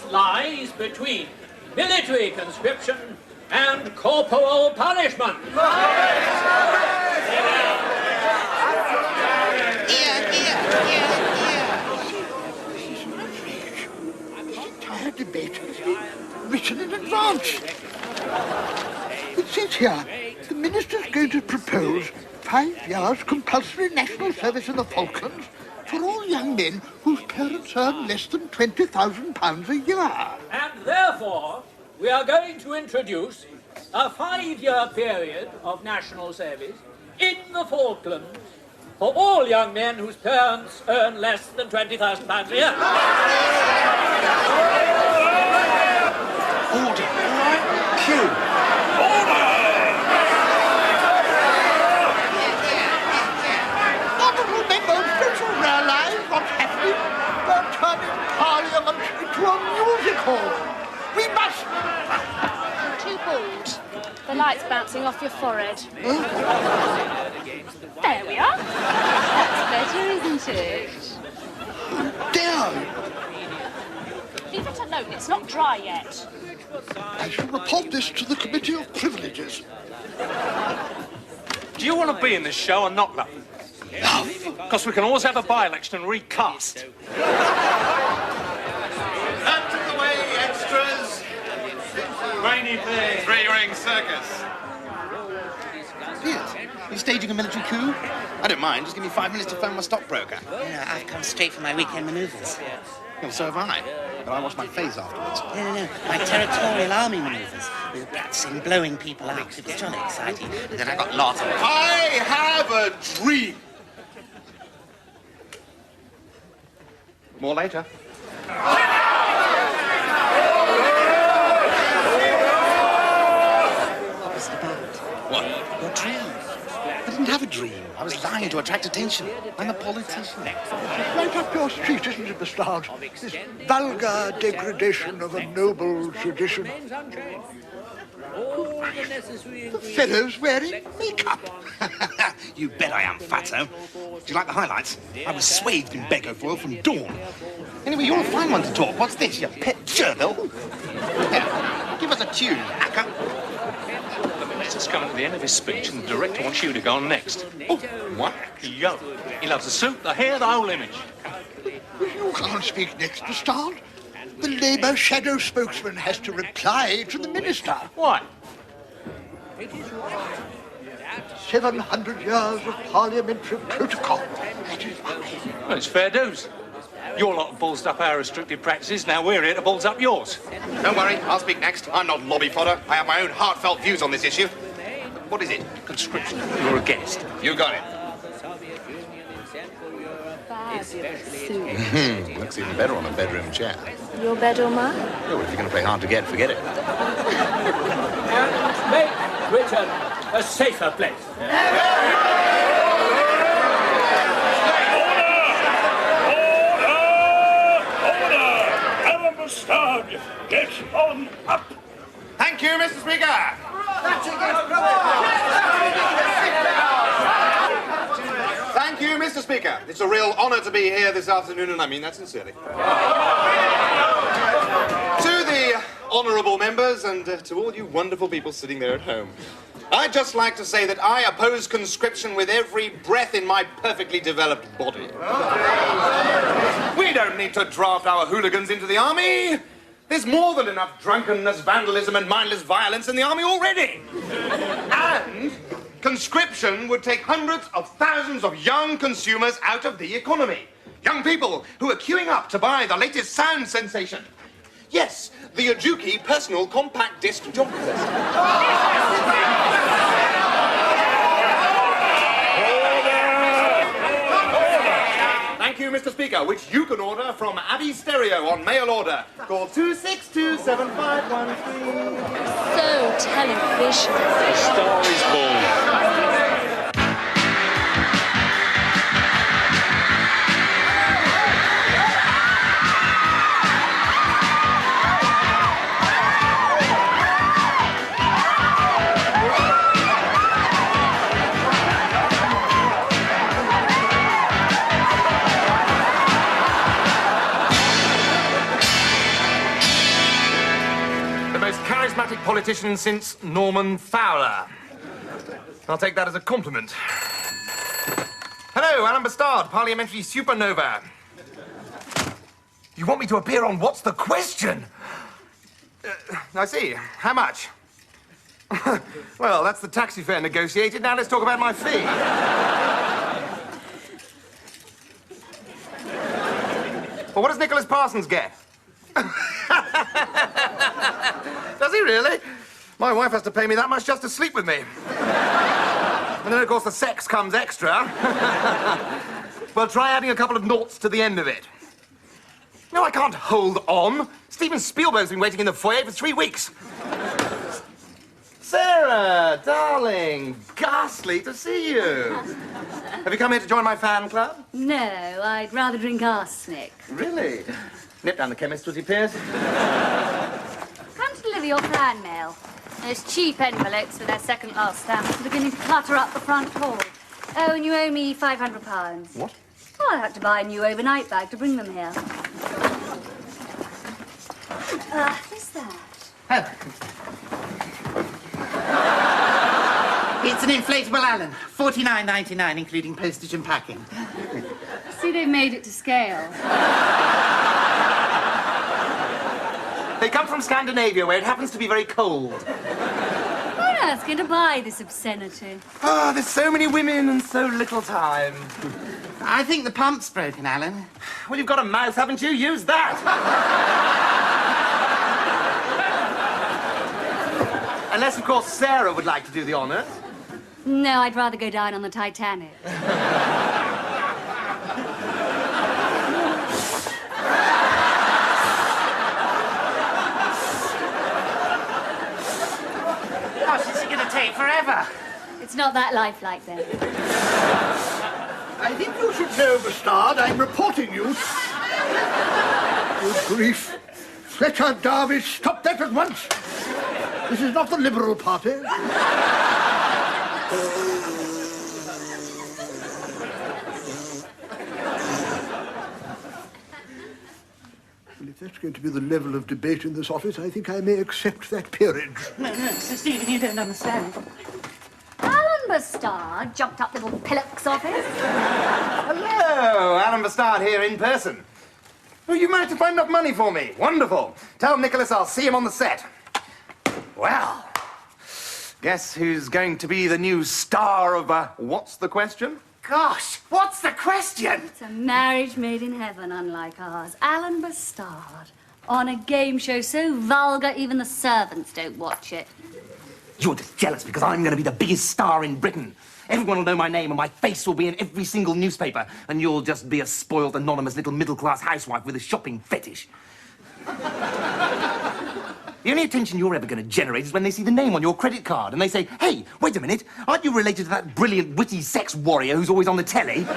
lies between military conscription and corporal punishment. This entire debate has been written in advance. It says here, the minister's going to propose 5 years compulsory national service in the Falklands for all young men whose parents earn less than £20,000 a year. And therefore, we are going to introduce a 5-year period of national service in the Falklands for all young men whose parents earn less than £20,000 a year. Order. Cue. Honourable members, don't you realise what's happening? We're turning Parliament into a music hall. We must... Too bald. The light's bouncing off your forehead. There we are. That's better, isn't it? Dare you? Leave it alone. It's not dry yet. I shall report this to the Committee of Privileges. Do you want to be in this show or not, love? Love? Because we can always have a by-election and recast. Out of the way, extras! Rainy day. Three-ring circus. Yes. Are you staging a military coup? I don't mind. Just give me 5 minutes to phone my stockbroker. No, I've come straight from my weekend manoeuvres. Well, so have I. But I wash my face afterwards. No. My territorial army manoeuvres. We were practicing blowing people up. It was jolly exciting. And then I got lost. I have a dream. More later. What was it about? What? Your dream. I didn't have a dream. I was lying to attract attention. I'm a politician. Right up your street, isn't it, Mr. Hart? This vulgar degradation of a noble tradition. The fellow's wearing makeup. You bet I am, fatso. Do you like the highlights? I was swathed in Beggo foil from dawn. Anyway, you're a fine one to talk. What's this, you pet gerbil? Here, give us a tune, hacker. It's coming to the end of his speech and the director wants you to go on next. Oh, what? Yo. He loves the suit, the hair, the whole image. You can't speak next, Mr. Hart. The Labour shadow spokesman has to reply to the minister. Why? 700 years of parliamentary protocol. That is why. Well, it's fair dues. Your lot ballsed up our restricted practices, now we're here to balls up yours. Don't worry, I'll speak next. I'm not lobby fodder. I have my own heartfelt views on this issue. What is it? Conscription. You're a guest. You got it. Looks even better on a bedroom chair. Your bed or mine? Oh, well, if you're going to play hard to get, forget it. And make Britain a safer place. Get on up! Thank you, Mr. Speaker. Thank you, Mr. Speaker. It's a real honour to be here this afternoon, and I mean that sincerely. To the honourable members and to all you wonderful people sitting there at home, I'd just like to say that I oppose conscription with every breath in my perfectly developed body. We don't need to draft our hooligans into the army. There's more than enough drunkenness, vandalism, and mindless violence in the army already. And conscription would take hundreds of thousands of young consumers out of the economy. Young people who are queuing up to buy the latest sound sensation. Yes, the Ajuki personal compact disc jockey. Thank you, Mr. Speaker, which you can order from Abbey Stereo on mail order. Call 2627513. So television. The star is born. democratic politician since Norman Fowler. I'll take that as a compliment. Hello, Alan Bastard, parliamentary supernova. You want me to appear on What's the Question? I see. How much? Well, that's the taxi fare negotiated. Now let's talk about my fee. Well, what does Nicholas Parsons get? Does he really? My wife has to pay me that much just to sleep with me. And then, of course, the sex comes extra. Well, try adding a couple of noughts to the end of it. No, I can't hold on. Steven Spielberg's been waiting in the foyer for 3 weeks. Sarah, darling, ghastly to see you. Have you come here to join my fan club? No, I'd rather drink arsenic. Really? Nip down the chemist, Susie Pierce. Come to deliver your fan mail. Those cheap envelopes with their second-class stamps are beginning to clutter up the front hall. Oh, and you owe me £500. What? Oh, I had to buy a new overnight bag to bring them here. Who's that? Oh. It's an inflatable Alan. $49.99, including postage and packing. See, they've made it to scale. They come from Scandinavia, where it happens to be very cold. Who on earth's going to buy this obscenity? Ah, there's so many women and so little time. I think the pump's broken, Alan. Well, you've got a mouth, haven't you? Use that. Unless, of course, Sarah would like to do the honours. No, I'd rather go down on the Titanic. Gosh, this is going to take forever. It's not that lifelike, then. I think you should know, Bastard, I'm reporting you. Good grief. Fletcher, Darvish, stop that at once. This is not the Liberal Party. Well, if that's going to be the level of debate in this office, I think I may accept that peerage. No, Sir Stephen, you don't understand. Alan Bastard jumped up little Pillock's office. Hello, Alan Bastard here in person. Oh, you managed to find enough money for me. Wonderful. Tell Nicholas I'll see him on the set. Well, guess who's going to be the new star of What's the Question? Gosh, what's the question? It's a marriage made in heaven, unlike ours. Alan Bastard on a game show so vulgar even the servants don't watch it. You're just jealous because I'm going to be the biggest star in Britain. Everyone will know my name and my face will be in every single newspaper, and you'll just be a spoiled, anonymous little middle-class housewife with a shopping fetish. The only attention you're ever going to generate is when they see the name on your credit card and they say, hey, wait a minute, aren't you related to that brilliant, witty sex warrior who's always on the telly?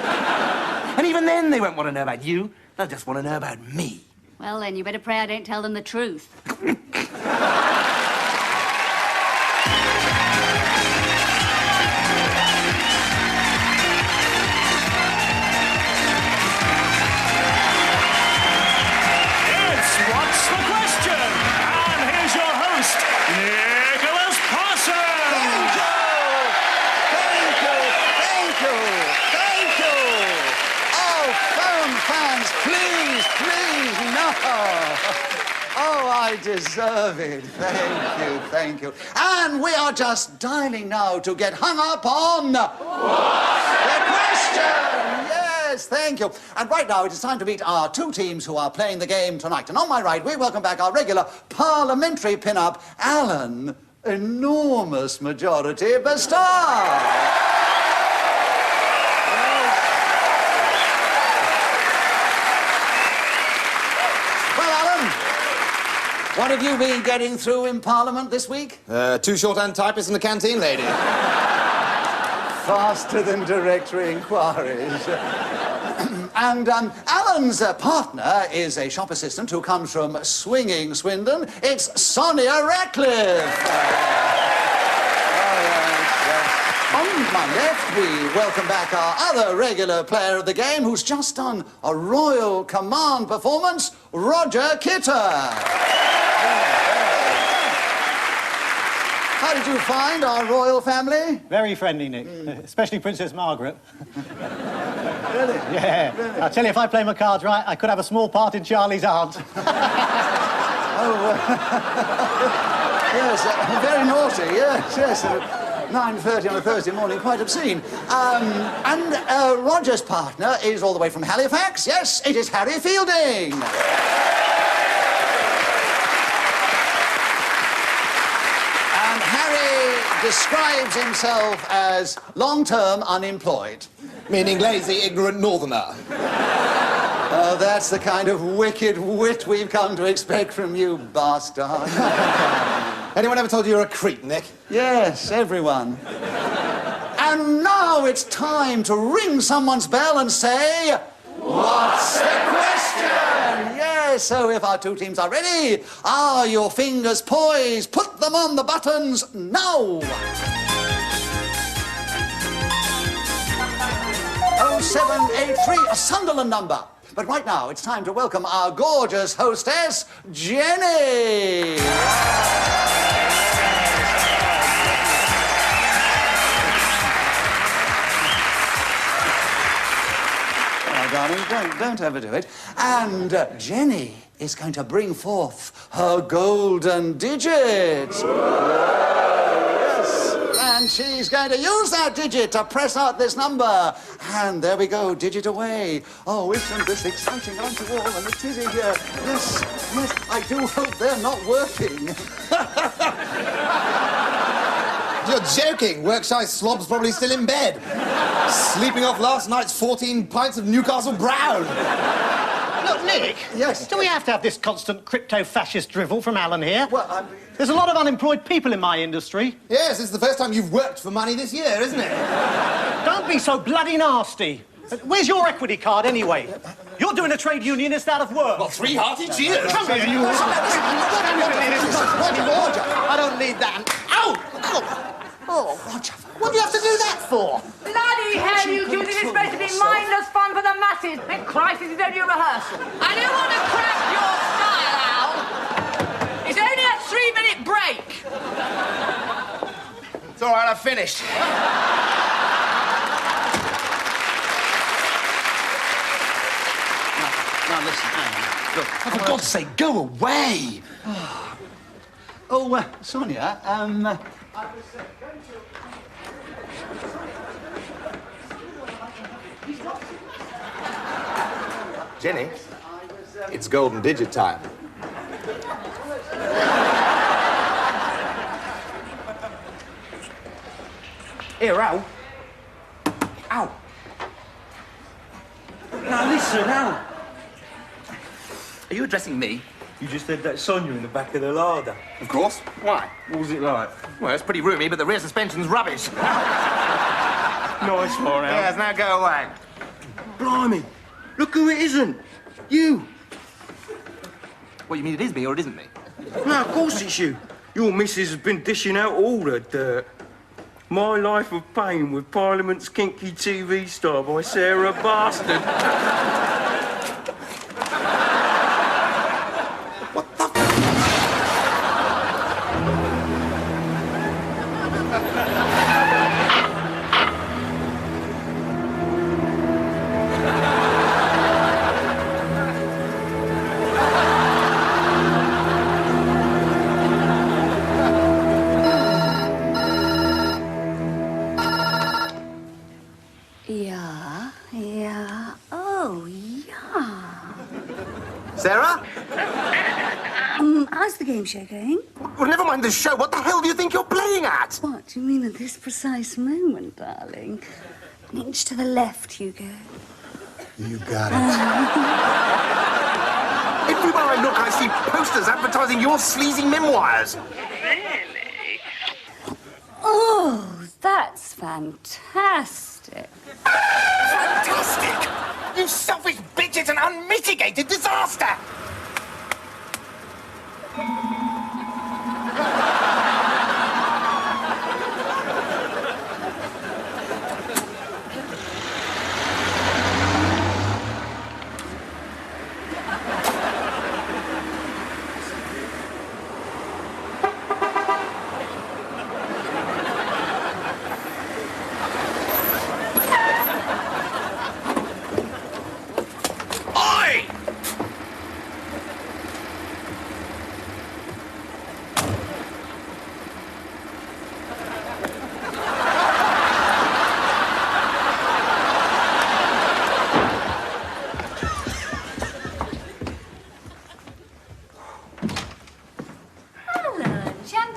And even then they won't want to know about you. They'll just want to know about me. Well, then, you better pray I don't tell them the truth. Oh, I deserve it. Thank you. And we are just dialing now to get hung up on... What's the question? Yes, thank you. And right now it is time to meet our two teams who are playing the game tonight. And on my right, we welcome back our regular parliamentary pin-up, Alan, enormous majority Bastard. What have you been getting through in Parliament this week? 2 shorthand typists in the canteen, lady. Faster than directory inquiries. And Alan's partner is a shop assistant who comes from swinging Swindon. It's Sonia Ratcliffe. On my left, we welcome back our other regular player of the game who's just done a Royal Command performance, Roger Kidder. How did you find our royal family? Very friendly, Nick. Especially Princess Margaret. Really? Yeah. Really? I'll tell you, if I play my cards right, I could have a small part in Charlie's aunt. Yes, very naughty, yes. 9:30 on a Thursday morning, quite obscene. And Roger's partner is all the way from Halifax. Yes, it is Harry Fielding. And Harry describes himself as long-term unemployed. Meaning lazy, ignorant northerner. Oh, that's the kind of wicked wit we've come to expect from you, bastard. Anyone ever told you you're a creep, Nick? Yes, everyone. And now it's time to ring someone's bell and say, what's the question? Yes, so if our two teams are ready, are your fingers poised? Put them on the buttons now. 0783, a Sunderland number. But right now, it's time to welcome our gorgeous hostess, Jenny. Oh, darling, don't overdo it. And Jenny is going to bring forth her golden digits. And she's going to use that digit to press out this number. And there we go, digit away. Oh, isn't this exciting, aren't you all? And the tizzy here. Yes, I do hope they're not working. You're joking. Workshy Slob's probably still in bed. Sleeping off last night's 14 pints of Newcastle Brown. Look, Nick. Yes? Do we have to have this constant crypto-fascist drivel from Alan here? Well, There's a lot of unemployed people in my industry. Yes, it's the first time you've worked for money this year, isn't it? Don't be so bloody nasty. Where's your equity card, anyway? You're doing a trade unionist out of work. Well, three hearty cheers. Come here, you... I don't need that. Ow! oh, Roger. What do you have to do that for? Bloody hell, you two! This is supposed to be mindless fun for the masses. And Christ, this is only a rehearsal. I don't want to crack your style, Al. It's only a 3-minute break. It's all right, I've finished. Now, listen, Anne. Look, For God's sake, go away. Oh, Sonia, Jenny, it's golden digit time. Here, Al. Al. Now, listen, Al. Are you addressing me? You just had that Sonia in the back of the larder. Of course. Why? What was it like? Well, it's pretty roomy, but the rear suspension's rubbish. Nice one, Al. Yes, now go away. Blimey. Look who it isn't. You. What, you mean it is me or it isn't me? No, of course it's you. Your missus has been dishing out all the dirt. My Life of Pain with Parliament's Kinky TV Star by Sarah Bastard. Sarah? How's the game show going? Well, never mind the show. What the hell do you think you're playing at? What do you mean at this precise moment, darling? An inch to the left, Hugo. You got it. Everywhere I look, I see posters advertising your sleazy memoirs. Really? Oh, that's fantastic. Fantastic! You selfish bitch, it's an unmitigated disaster!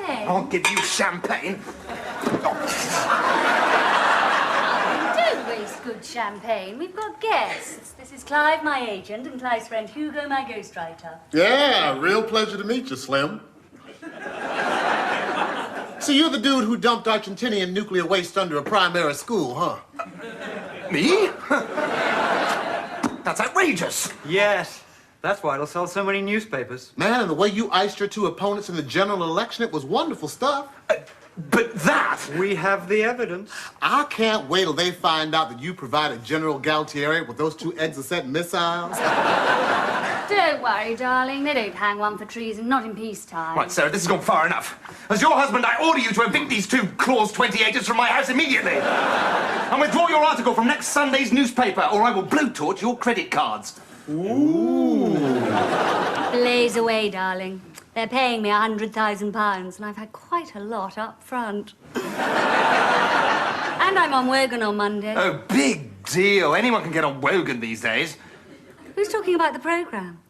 champagne? I'll give you champagne. Don't waste good champagne. We've got guests. This is Clive, my agent, and Clive's friend Hugo, my ghostwriter. Yeah, real pleasure to meet you, Slim. So you're the dude who dumped Argentinian nuclear waste under a primary school, huh? Me? That's outrageous. Yes. That's why it'll sell so many newspapers. Man, and the way you iced your two opponents in the general election, it was wonderful stuff. But that... We have the evidence. I can't wait till they find out that you provided General Galtieri with those 2 Exocet missiles. Don't worry, darling. They don't hang one for treason, not in peacetime. Right, Sarah, this has gone far enough. As your husband, I order you to evict these 2 Clause 28ers from my house immediately. And withdraw your article from next Sunday's newspaper, or I will blowtorch your credit cards. Ooh. Blaze away, darling. They're paying me £100,000, and I've had quite a lot up front. And I'm on Wogan on Monday. Oh, big deal. Anyone can get on Wogan these days. Who's talking about the programme?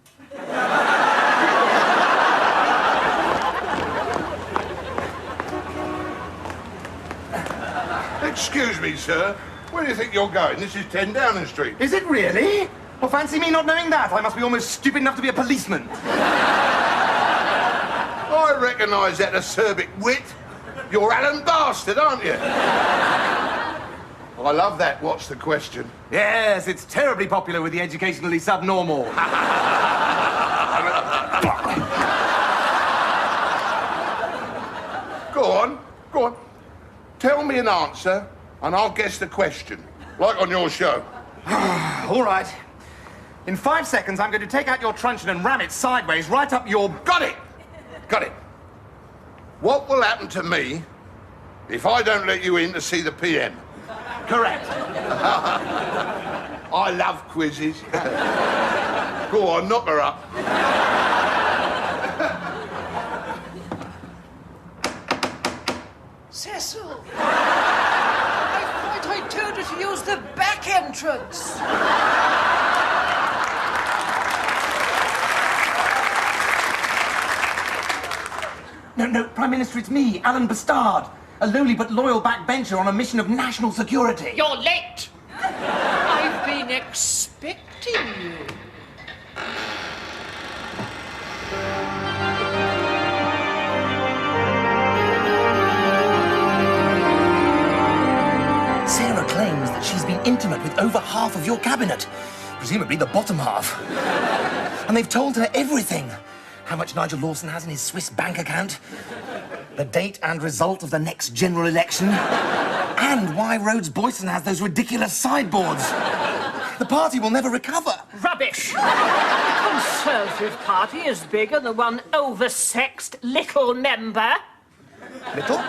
Excuse me, sir. Where do you think you're going? This is 10 Downing Street. Is it really? Well, fancy me not knowing that. I must be almost stupid enough to be a policeman. I recognise that acerbic wit. You're Alan Bastard, aren't you? I love that. What's the question? Yes, it's terribly popular with the educationally subnormal. Go on. Tell me an answer, and I'll guess the question. Like on your show. All right. In 5 seconds, I'm going to take out your truncheon and ram it sideways right up your... Got it! What will happen to me if I don't let you in to see the PM? Correct. I love quizzes. Go on, knock her up. Cecil! I thought I told her to use the back entrance. No, Prime Minister, it's me, Alan Bastard. A lowly but loyal backbencher on a mission of national security. You're late! I've been expecting you. Sarah claims that she's been intimate with over half of your cabinet. Presumably the bottom half. And they've told her everything. How much Nigel Lawson has in his Swiss bank account, the date and result of the next general election, and why Rhodes Boyson has those ridiculous sideboards. The party will never recover. Rubbish! The Conservative Party is bigger than one oversexed little member. Little?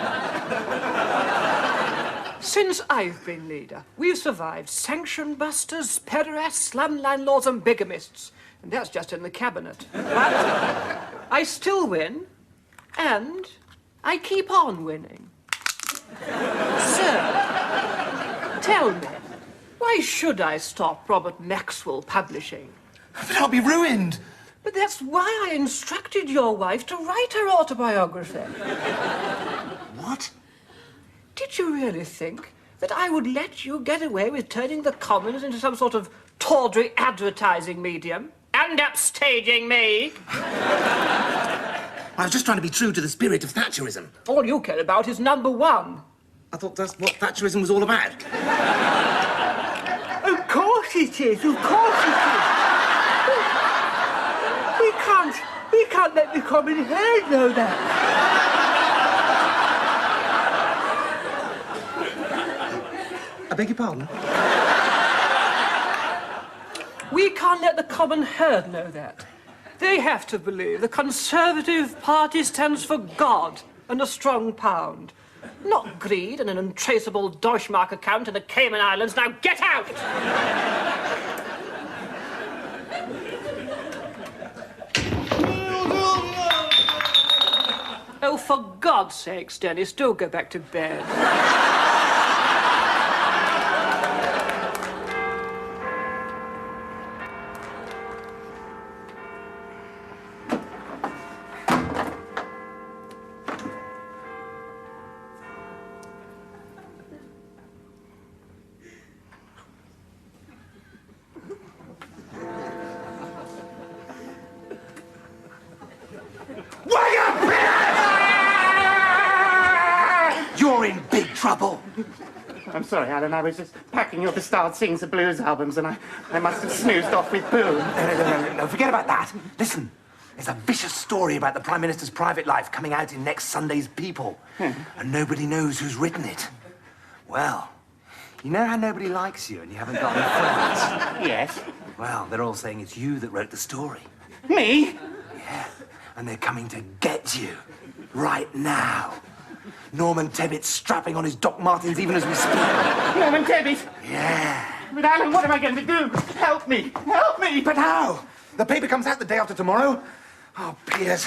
Since I've been leader, we've survived sanction busters, pederasts, slum landlords and bigamists. And that's just in the cabinet. But I still win, and I keep on winning. Sir, tell me, why should I stop Robert Maxwell publishing? But I'll be ruined. But that's why I instructed your wife to write her autobiography. What? Did you really think that I would let you get away with turning the Commons into some sort of tawdry advertising medium? And upstaging me. I was just trying to be true to the spirit of Thatcherism. All you care about is number one. I thought that's what Thatcherism was all about. Of course it is, of course it is. We can't let the common herd know that. I beg your pardon? We can't let the common herd know that. They have to believe the Conservative Party stands for God and a strong pound. Not greed and an untraceable Deutschmark account in the Cayman Islands. Now get out! Oh, for God's sakes, Dennis, do go back to bed. trouble? I'm sorry, Alan. I was just packing your Bastard Sings the Blues albums and I must have snoozed off with poo. No, forget about that. Listen, there's a vicious story about the Prime Minister's private life coming out in next Sunday's People. And nobody knows who's written it. Well, you know how nobody likes you and you haven't got any friends? Yes. Well, they're all saying it's you that wrote the story. Me? Yeah, and they're coming to get you right now. Norman Tebbett's strapping on his Doc Martens even as we speak. Norman Tebbit? Yeah. But Alan, what am I going to do? Help me! Help me! But how? The paper comes out the day after tomorrow. Oh, Piers.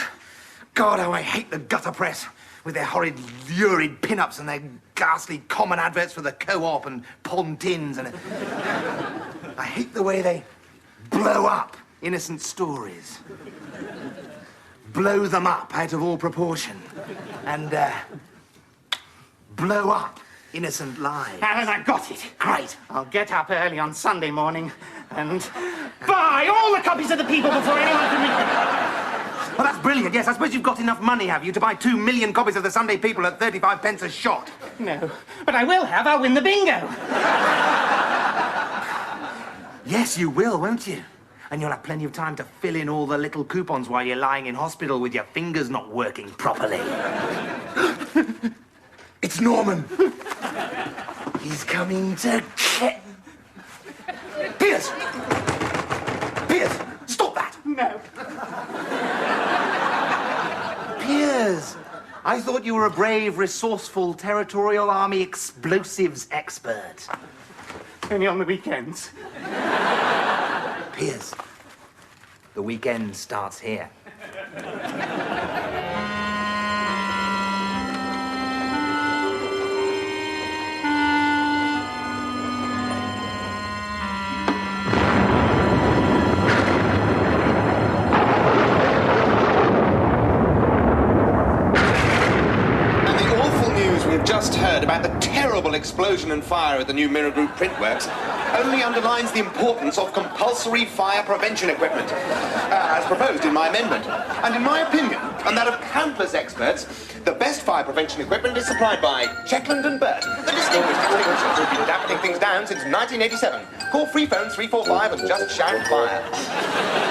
God, how I hate the gutter press. With their horrid, lurid pin-ups and their ghastly common adverts for the co-op and Pontins and... I hate the way they blow up innocent stories. Blow them up out of all proportion. And, blow up innocent lives. Alan, I got it. Great. I'll get up early on Sunday morning and buy all the copies of the People before anyone can read them. Well, that's brilliant. Yes, I suppose you've got enough money, have you, to buy 2 million copies of the Sunday People at 35 pence a shot? No, but I will have. I'll win the bingo. Yes, you will, won't you? And you'll have plenty of time to fill in all the little coupons while you're lying in hospital with your fingers not working properly. It's Norman. He's coming to get... Piers! Piers, stop that! No. Piers, I thought you were a brave, resourceful, territorial army explosives expert. Only on the weekends. Piers, the weekend starts here. Just heard about the terrible explosion and fire at the new Mirror Group printworks only underlines the importance of compulsory fire prevention equipment, as proposed in my amendment. And in my opinion, and that of countless experts, the best fire prevention equipment is supplied by Checkland and Burt, the distinguished extinguishers who've been adapting things down since 1987. Call free phone 345 and just shout fire.